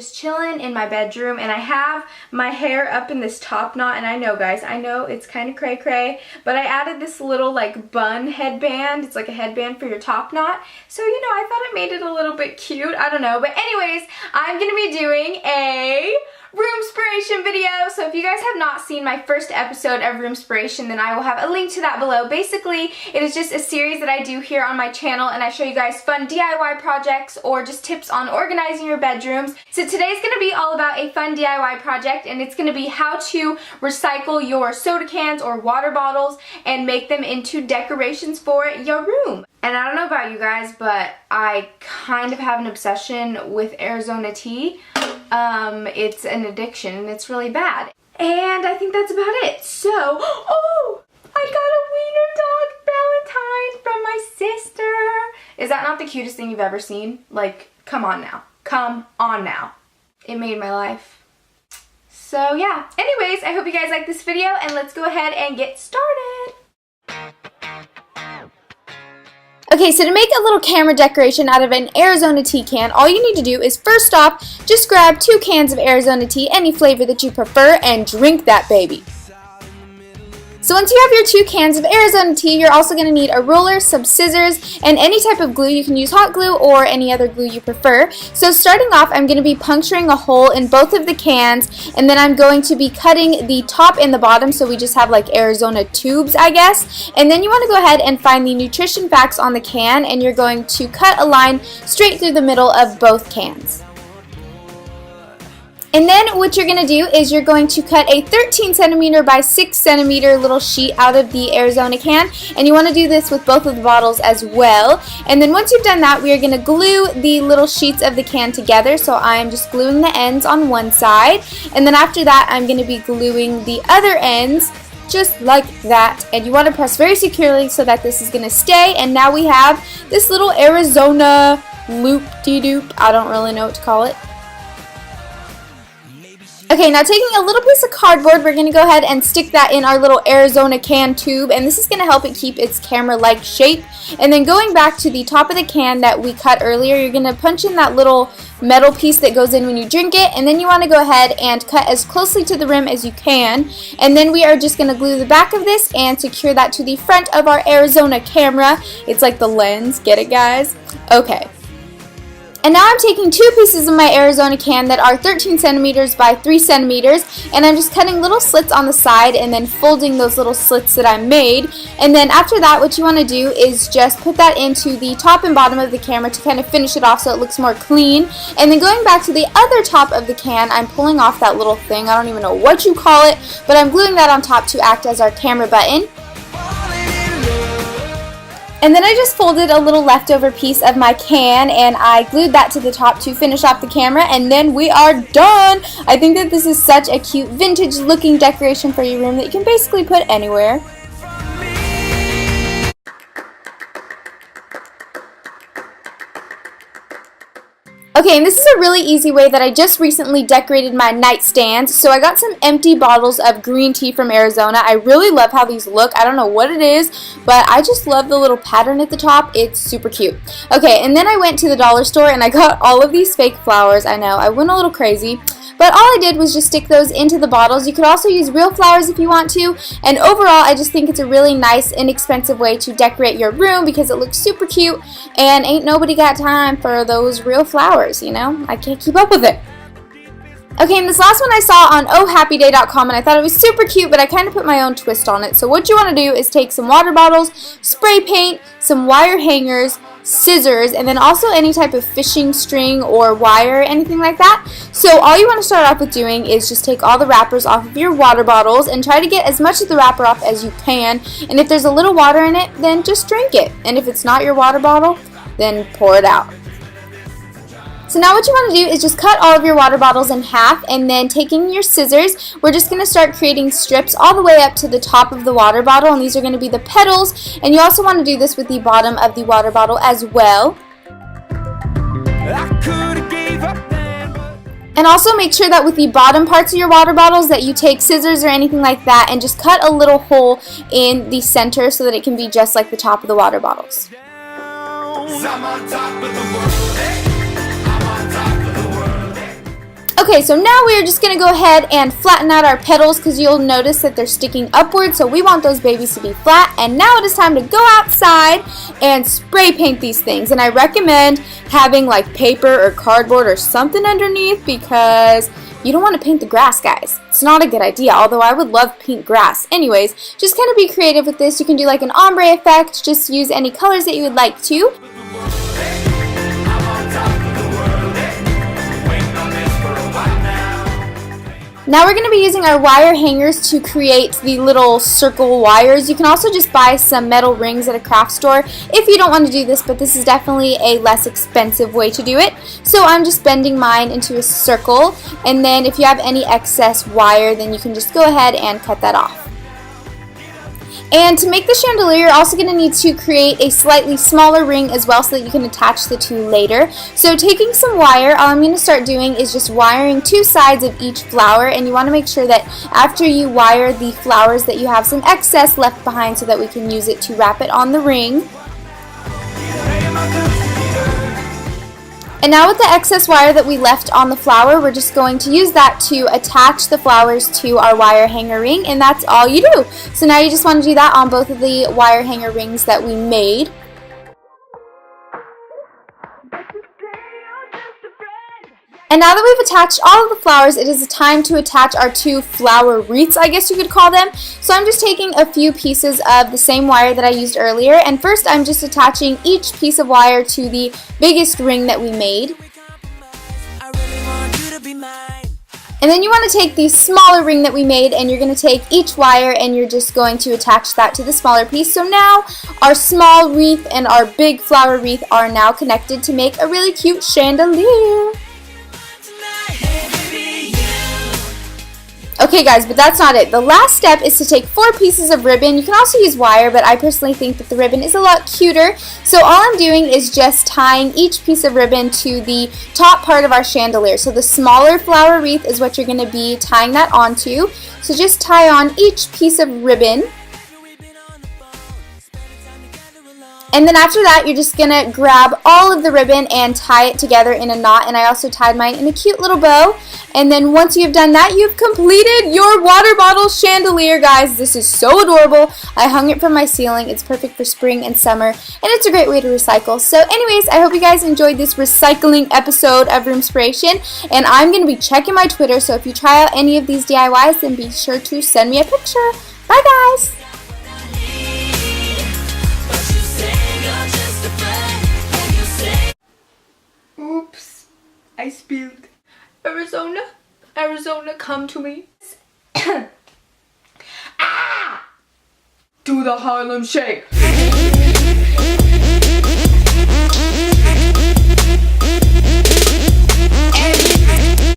just chilling in my bedroom, and I have my hair up in this top knot, and I know, guys, I know it's kind of cray-cray, but I added this little like bun headband. It's like a headband for your top knot, so you know, I thought it made it a little bit cute. I don't know, but anyways, I'm gonna be doing a Roomspiration video. So if you guys have not seen my first episode of Roomspiration, then I will have a link to that below. Basically, it is just a series that I do here on my channel, and I show you guys fun DIY projects or just tips on organizing your bedrooms. So today's going to be all about a fun DIY project, and it's going to be how to recycle your soda cans or water bottles and make them into decorations for your room. And I don't know about you guys, but I kind of have an obsession with Arizona tea. It's an addiction and it's really bad. And I think that's about it. So, oh, I got a wiener dog Valentine from my sister. Is that not the cutest thing you've ever seen? Like, come on now. Come on now. It made my life. So yeah, anyways, I hope you guys like this video, and let's go ahead and get started. Okay, so to make a little camera decoration out of an Arizona tea can, all you need to do is first off, just grab 2 cans of Arizona tea, any flavor that you prefer, and drink that baby. So once you have your 2 cans of Arizona tea, you're also going to need a ruler, some scissors, and any type of glue. You can use hot glue or any other glue you prefer. So starting off, I'm going to be puncturing a hole in both of the cans, and then I'm going to be cutting the top and the bottom, so we just have like Arizona tubes, I guess. And then you want to go ahead and find the nutrition facts on the can, and you're going to cut a line straight through the middle of both cans. And then what you're going to do is you're going to cut a 13 centimeter by 6 centimeter little sheet out of the Arizona can, and you want to do this with both of the bottles as well. And then once you've done that, we are going to glue the little sheets of the can together. So I am just gluing the ends on one side, and then after that I'm going to be gluing the other ends just like that. And you want to press very securely so that this is going to stay. And now we have this little Arizona loop-de-doop. I don't really know what to call it. Okay, now taking a little piece of cardboard, we're going to go ahead and stick that in our little Arizona can tube, and this is going to help it keep its camera-like shape. And then going back to the top of the can that we cut earlier, you're going to punch in that little metal piece that goes in when you drink it, and then you want to go ahead and cut as closely to the rim as you can. And then we are just going to glue the back of this and secure that to the front of our Arizona camera. It's like the lens. Get it, guys? Okay. And now I'm taking 2 pieces of my Arizona can that are 13 centimeters by 3 centimeters, and I'm just cutting little slits on the side and then folding those little slits that I made. And then after that, what you want to do is just put that into the top and bottom of the camera to kind of finish it off so it looks more clean. And then going back to the other top of the can, I'm pulling off that little thing. I don't even know what you call it, but I'm gluing that on top to act as our camera button. And then I just folded a little leftover piece of my can and I glued that to the top to finish off the camera, and then we are done! I think that this is such a cute vintage looking decoration for your room that you can basically put anywhere. Okay, and this is a really easy way that I just recently decorated my nightstand. So I got some empty bottles of green tea from Arizona. I really love how these look. I don't know what it is, but I just love the little pattern at the top. It's super cute. Okay, and then I went to the dollar store and I got all of these fake flowers. I know, I went a little crazy. But all I did was just stick those into the bottles. You could also use real flowers if you want to. And overall, I just think it's a really nice, inexpensive way to decorate your room because it looks super cute. And ain't nobody got time for those real flowers, you know? I can't keep up with it. Okay, and this last one I saw on ohhappyday.com, and I thought it was super cute, but I kind of put my own twist on it. So what you want to do is take some water bottles, spray paint, some wire hangers, scissors, and then also any type of fishing string or wire, anything like that. So all you want to start off with doing is just take all the wrappers off of your water bottles and try to get as much of the wrapper off as you can. And if there's a little water in it, then just drink it. And if it's not your water bottle, then pour it out. So now what you want to do is just cut all of your water bottles in half, and then taking your scissors, we're just going to start creating strips all the way up to the top of the water bottle, and these are going to be the petals, and you also want to do this with the bottom of the water bottle as well. And also make sure that with the bottom parts of your water bottles that you take scissors or anything like that and just cut a little hole in the center so that it can be just like the top of the water bottles. Okay, so now we are just going to go ahead and flatten out our petals because you'll notice that they're sticking upward, so we want those babies to be flat. And now it is time to go outside and spray paint these things. And I recommend having like paper or cardboard or something underneath because you don't want to paint the grass, guys. It's not a good idea, although I would love pink grass. Anyways, just kind of be creative with this. You can do like an ombre effect, just use any colors that you would like to. Now we're going to be using our wire hangers to create the little circle wires. You can also just buy some metal rings at a craft store if you don't want to do this, but this is definitely a less expensive way to do it. So I'm just bending mine into a circle, and then if you have any excess wire, then you can just go ahead and cut that off. And to make the chandelier, you're also going to need to create a slightly smaller ring as well so that you can attach the two later. So taking some wire, all I'm going to start doing is just wiring two sides of each flower, and you want to make sure that after you wire the flowers that you have some excess left behind so that we can use it to wrap it on the ring. And now with the excess wire that we left on the flower, we're just going to use that to attach the flowers to our wire hanger ring, and that's all you do. So now you just want to do that on both of the wire hanger rings that we made. And now that we've attached all of the flowers, it is time to attach our two flower wreaths, I guess you could call them. So I'm just taking a few pieces of the same wire that I used earlier, and first I'm just attaching each piece of wire to the biggest ring that we made. And then you want to take the smaller ring that we made, and you're going to take each wire and you're just going to attach that to the smaller piece. So now our small wreath and our big flower wreath are now connected to make a really cute chandelier. Okay guys, but that's not it. The last step is to take 4 pieces of ribbon. You can also use wire, but I personally think that the ribbon is a lot cuter. So all I'm doing is just tying each piece of ribbon to the top part of our chandelier. So the smaller flower wreath is what you're going to be tying that onto. So just tie on each piece of ribbon. And then after that, you're just going to grab all of the ribbon and tie it together in a knot. And I also tied mine in a cute little bow. And then once you've done that, you've completed your water bottle chandelier, guys. This is so adorable. I hung it from my ceiling. It's perfect for spring and summer, and it's a great way to recycle. So anyways, I hope you guys enjoyed this recycling episode of Roomspiration. And I'm going to be checking my Twitter, so if you try out any of these DIYs, then be sure to send me a picture. Bye, guys. Oops, I spilled. Arizona, Arizona, come to me. Ah! Do the Harlem Shake.